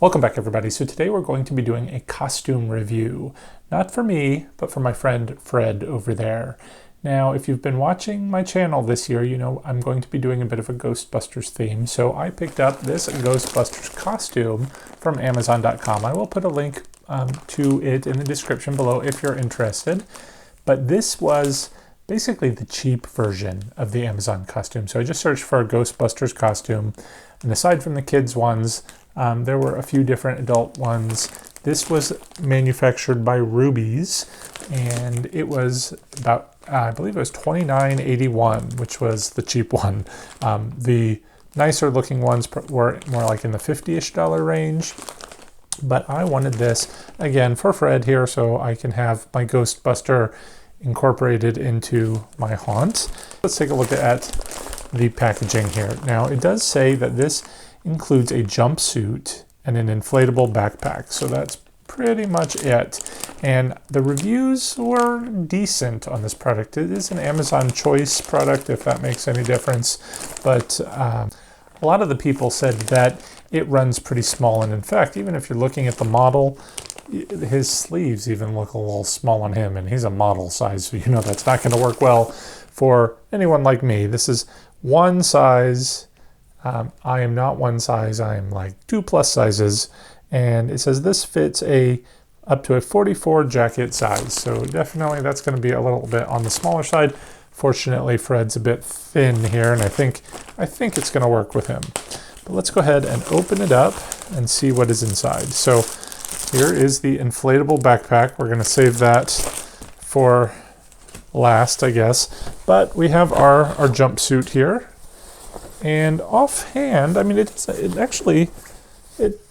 Welcome back, everybody. So today we're going to be doing a costume review. Not for me, but for my friend Fred over there. Now, if you've been watching my channel this year, you know I'm going to be doing a bit of a Ghostbusters theme. So I picked up this Ghostbusters costume from Amazon.com. I will put a link to it in the description below if you're interested. But this was basically the cheap version of the Amazon costume. So I just searched for a Ghostbusters costume. And aside from the kids' ones, there were a few different adult ones. This was manufactured by Rubies, and it was about, I believe it was $29.81, which was the cheap one. The nicer looking ones were more like in the $50-ish range. But I wanted this, again, for Fred here, so I can have my Ghostbuster incorporated into my haunt. Let's take a look at the packaging here. Now, it does say that this includes a jumpsuit and an inflatable backpack. So that's pretty much it. And the reviews were decent on this product. It is an Amazon Choice product, if that makes any difference. But a lot of the people said that it runs pretty small. And in fact, even if you're looking at the model, his sleeves even look a little small on him. And he's a model size, so you know that's not going to work well for anyone like me. This is one size. I am not one size, I am like 2+ sizes, and it says this fits up to a 44 jacket size, so definitely that's going to be a little bit on the smaller side. Fortunately, Fred's a bit thin here, and I think it's going to work with him. But let's go ahead and open it up and see what is inside. So here is the inflatable backpack. We're going to save that for last, I guess, but we have our jumpsuit here. And offhand, I mean, it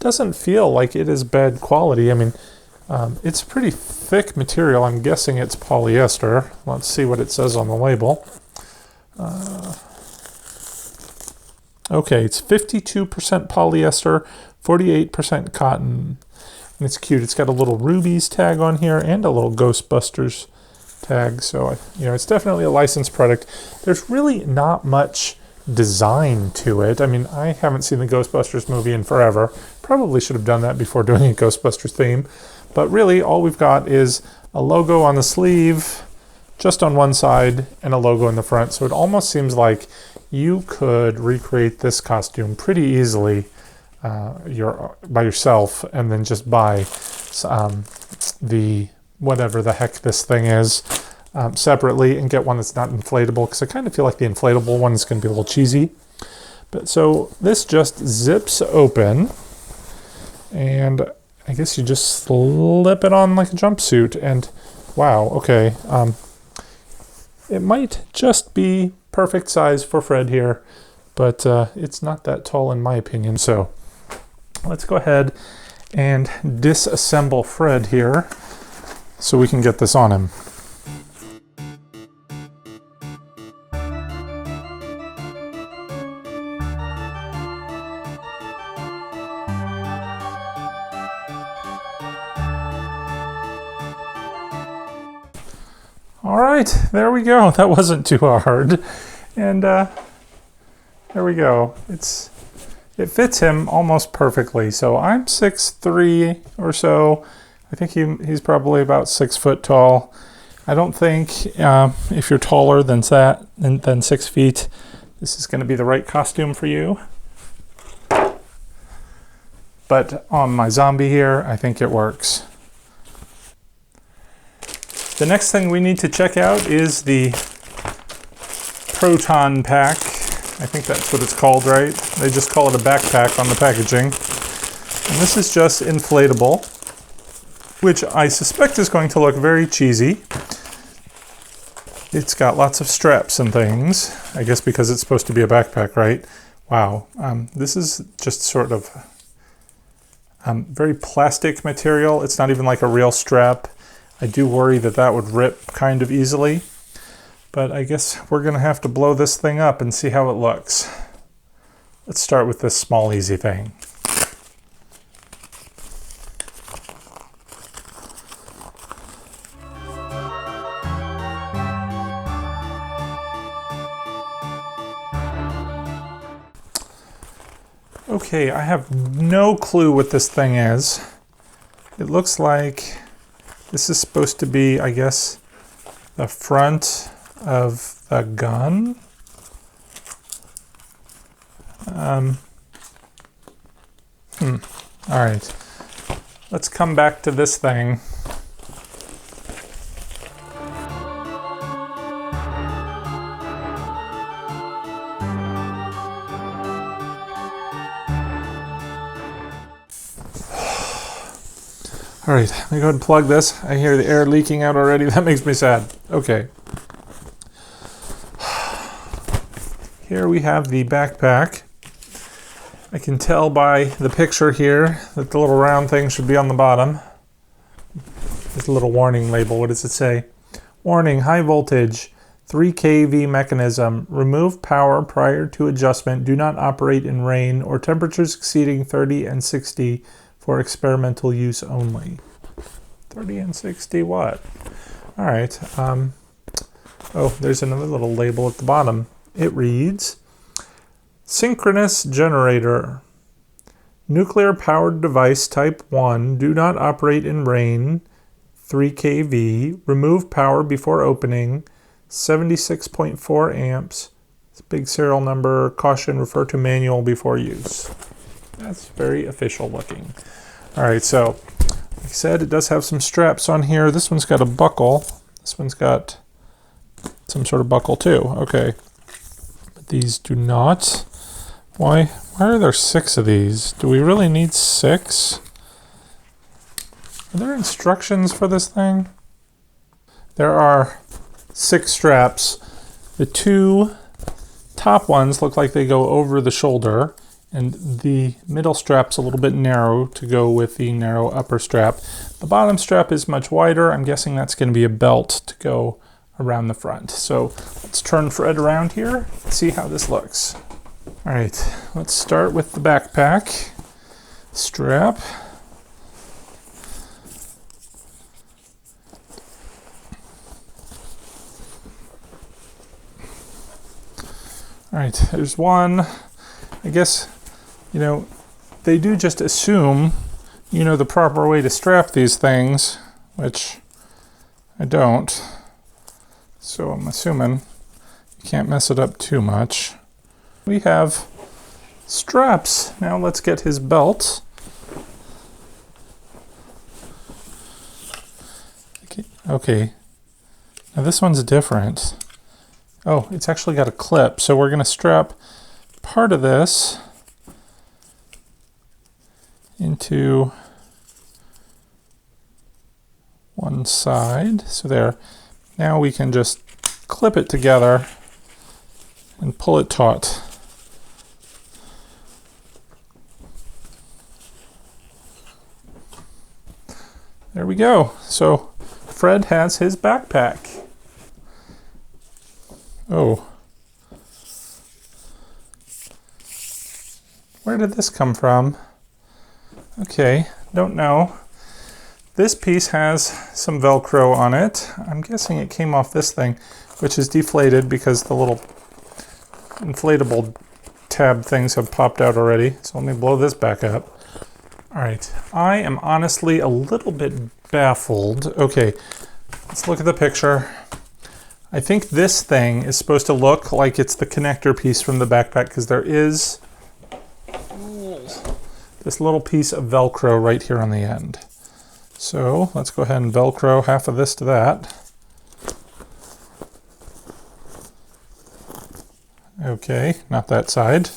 doesn't feel like it is bad quality. I mean, it's pretty thick material. I'm guessing it's polyester. Let's see what it says on the label. Okay, it's 52% polyester, 48% cotton. And it's cute. It's got a little Rubies tag on here and a little Ghostbusters tag. So, you know, it's definitely a licensed product. There's really not much design to it. I mean, I haven't seen the Ghostbusters movie in forever. Probably should have done that before doing a Ghostbusters theme. But really, all we've got is a logo on the sleeve, just on one side, and a logo in the front. So it almost seems like you could recreate this costume pretty easily by yourself, and then just buy the whatever the heck this thing is separately and get one that's not inflatable, because I kind of feel like the inflatable one is going to be a little cheesy. But so this just zips open, and I guess you just slip it on like a jumpsuit, and wow, okay. It might just be perfect size for Fred here, but it's not that tall in my opinion. So let's go ahead and disassemble Fred here so we can get this on him. All right, there we go. That wasn't too hard. And there we go. It fits him almost perfectly. So I'm 6'3" or so. I think he's probably about 6 foot tall. I don't think if you're taller than 6 feet, this is going to be the right costume for you. But on my zombie here, I think it works. The next thing we need to check out is the Proton pack. I think that's what it's called, right? They just call it a backpack on the packaging. And this is just inflatable, which I suspect is going to look very cheesy. It's got lots of straps and things, I guess because it's supposed to be a backpack, right? Wow, this is just sort of very plastic material. It's not even like a real strap. I do worry that that would rip kind of easily, but I guess we're going to have to blow this thing up and see how it looks. Let's start with this small, easy thing. Okay, I have no clue what this thing is. It looks like this is supposed to be, I guess, the front of the gun. All right, let's come back to this thing. All right, let me go ahead and plug this. I hear the air leaking out already. That makes me sad. Okay. Here we have the backpack. I can tell by the picture here that the little round thing should be on the bottom. There's a little warning label. What does it say? Warning, high voltage, 3 kV mechanism. Remove power prior to adjustment. Do not operate in rain or temperatures exceeding 30 and 60 for experimental use only. 30 and 60 what? All right. Oh, there's another little label at the bottom. It reads, synchronous generator, nuclear powered device type 1, do not operate in rain, 3 kV, remove power before opening, 76.4 amps, it's a big serial number, caution, refer to manual before use. That's very official looking. All right, so like I said, it does have some straps on here. This one's got a buckle. This one's got some sort of buckle too. Okay. These do not. Why are there 6 of these? Do we really need 6? Are there instructions for this thing? There are 6 straps. The 2 top ones look like they go over the shoulder, and the middle strap's a little bit narrow to go with the narrow upper strap. The bottom strap is much wider. I'm guessing that's going to be a belt to go around the front. So let's turn Fred around here and see how this looks. All right, let's start with the backpack strap. All right, there's one. I guess, they do just assume the proper way to strap these things, which I don't. So I'm assuming you can't mess it up too much. We have straps. Now let's get his belt. Okay. Now this one's different. Oh, it's actually got a clip. So we're going to strap part of this into one side. So there. Now we can just clip it together and pull it taut. There we go. So Fred has his backpack. Oh. Where did this come from? Okay, don't know. This piece has some Velcro on it. I'm guessing it came off this thing, which is deflated because the little inflatable tab things have popped out already. So let me blow this back up. All right, I am honestly a little bit baffled. Okay, let's look at the picture. I think this thing is supposed to look like it's the connector piece from the backpack because there is this little piece of Velcro right here on the end. So let's go ahead and Velcro half of this to that. Okay, not that side.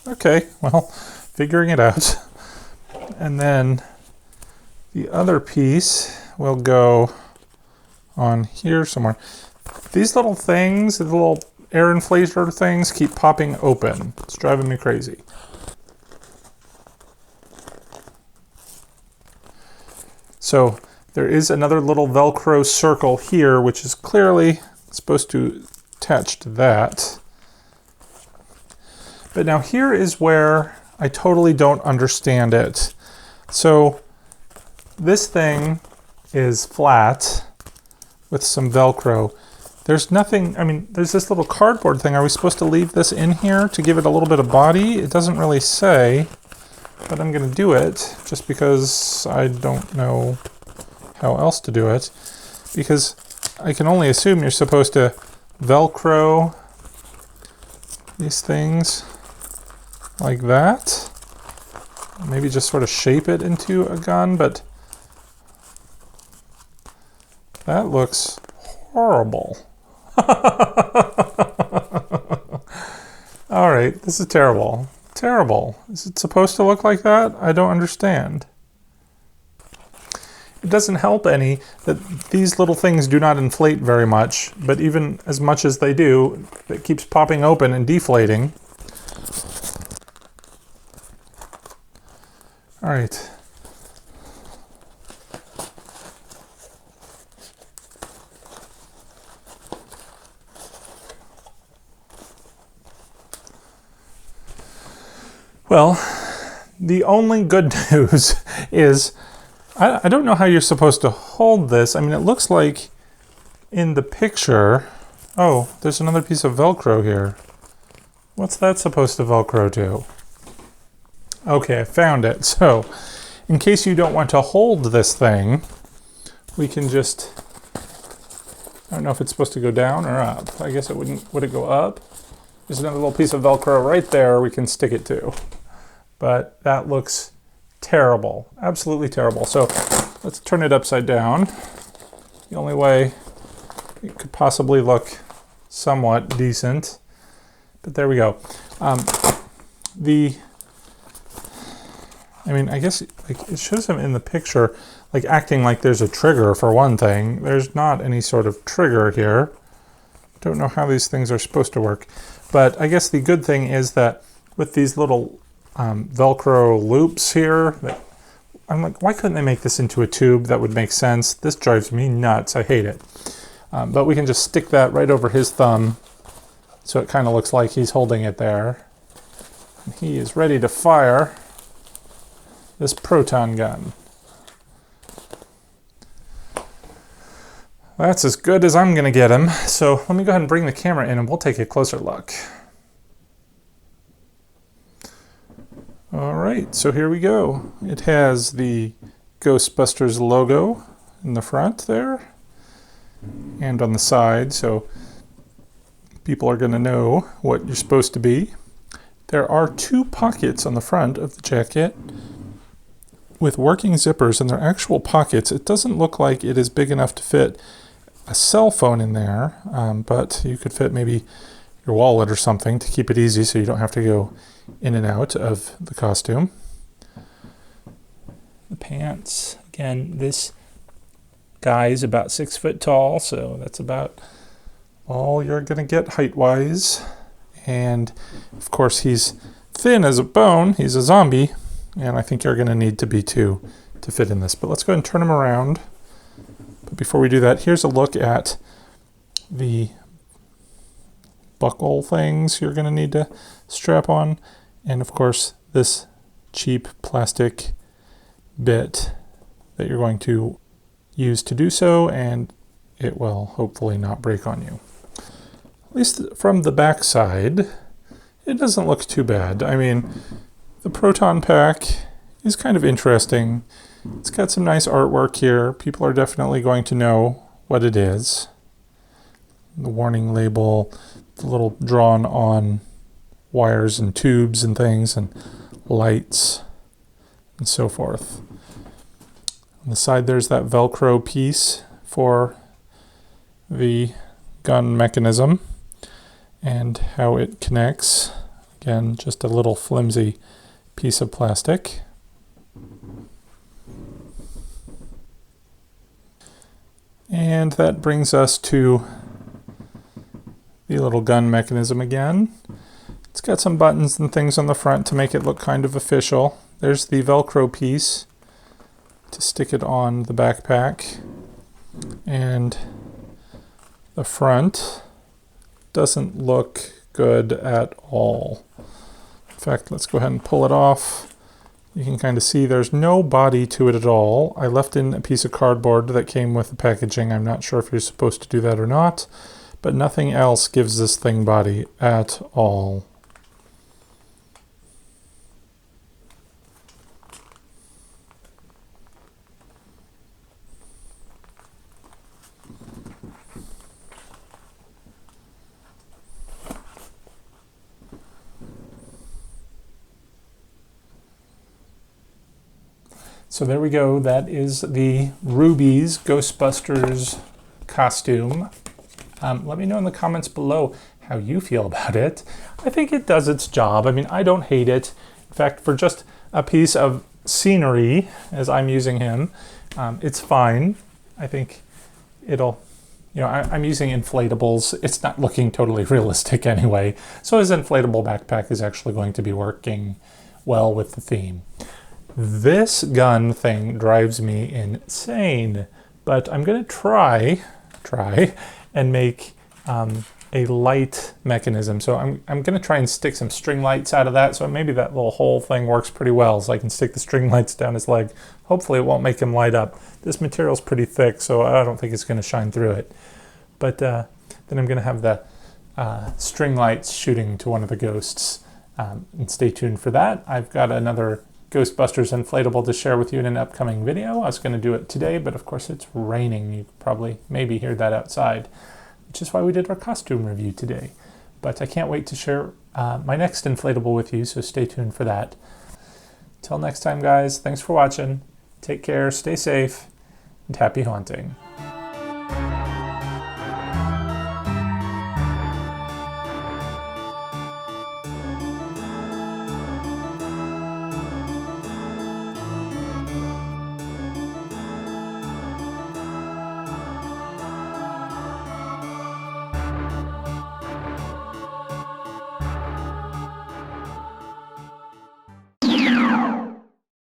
Okay, well, figuring it out. And then the other piece will go on here somewhere. These little things, the little air inflator things keep popping open. It's driving me crazy. So there is another little Velcro circle here, which is clearly supposed to attach to that. But now here is where I totally don't understand it. So this thing is flat with some Velcro. there's nothing, I mean, there's this little cardboard thing. Are we supposed to leave this in here to give it a little bit of body? It doesn't really say, but I'm going to do it just because I don't know how else to do it. Because I can only assume you're supposed to Velcro these things like that. Maybe just sort of shape it into a gun, but that looks horrible. All right, this is terrible. Terrible. Is it supposed to look like that? I don't understand. It doesn't help any that these little things do not inflate very much, but even as much as they do, it keeps popping open and deflating. All right. Well, the only good news is I don't know how you're supposed to hold this. I mean, it looks like in the picture... Oh, there's another piece of Velcro here. What's that supposed to Velcro to? Okay, I found it. So, in case you don't want to hold this thing, we can just... I don't know if it's supposed to go down or up. I guess it wouldn't... Would it go up? There's another little piece of Velcro right there we can stick it to. But that looks terrible. Absolutely terrible. So let's turn it upside down. The only way it could possibly look somewhat decent. But there we go. I mean, I guess like, it shows him in the picture like acting like there's a trigger for one thing. There's not any sort of trigger here. Don't know how these things are supposed to work. But I guess the good thing is that with these little Velcro loops here, I'm like, why couldn't they make this into a tube? That would make sense. This drives me nuts. I hate it. But we can just stick that right over his thumb so it kind of looks like he's holding it there. And he is ready to fire this proton gun. That's as good as I'm going to get him. So let me go ahead and bring the camera in and we'll take a closer look. All right, so here we go. It has the Ghostbusters logo in the front there and on the side, so people are going to know what you're supposed to be. There are 2 pockets on the front of the jacket with working zippers, and they're actual pockets. It doesn't look like it is big enough to fit a cell phone in there, but you could fit maybe your wallet or something to keep it easy so you don't have to go in and out of the costume. The pants, again, this guy is about 6 foot tall, so that's about all you're going to get height-wise. And, of course, he's thin as a bone. He's a zombie, and I think you're going to need to be too to fit in this. But let's go ahead and turn him around. But before we do that, here's a look at the buckle things you're going to need to strap on. And of course, this cheap plastic bit that you're going to use to do so, and it will hopefully not break on you. At least from the back side, it doesn't look too bad. I mean, the proton pack is kind of interesting. It's got some nice artwork here. People are definitely going to know what it is. The warning label, the little drawn on wires and tubes and things and lights and so forth. On the side there's that Velcro piece for the gun mechanism and how it connects. Again, just a little flimsy piece of plastic. And that brings us to the little gun mechanism again. It's got some buttons and things on the front to make it look kind of official. There's the Velcro piece to stick it on the backpack. And the front doesn't look good at all. In fact, let's go ahead and pull it off. You can kind of see there's no body to it at all. I left in a piece of cardboard that came with the packaging. I'm not sure if you're supposed to do that or not, but nothing else gives this thing body at all. So there we go. That is the Rubies Ghostbusters costume. Let me know in the comments below how you feel about it. I think it does its job. I mean, I don't hate it. In fact, for just a piece of scenery, as I'm using him, it's fine. I think it'll, you know, I'm using inflatables. It's not looking totally realistic anyway. So his inflatable backpack is actually going to be working well with the theme. This gun thing drives me insane, but I'm going to try and make a light mechanism. So I'm going to try and stick some string lights out of that. So maybe that little hole thing works pretty well. So I can stick the string lights down his leg. Hopefully it won't make him light up. This material's pretty thick, so I don't think it's going to shine through it. But then I'm going to have the string lights shooting to one of the ghosts. And stay tuned for that. I've got another Ghostbusters inflatable to share with you in an upcoming video. I was going to do it today, but of course it's raining. You probably maybe hear that outside, which is why we did our costume review today. But I can't wait to share my next inflatable with you, so stay tuned for that. Till next time, guys, thanks for watching. Take care, stay safe, and happy haunting.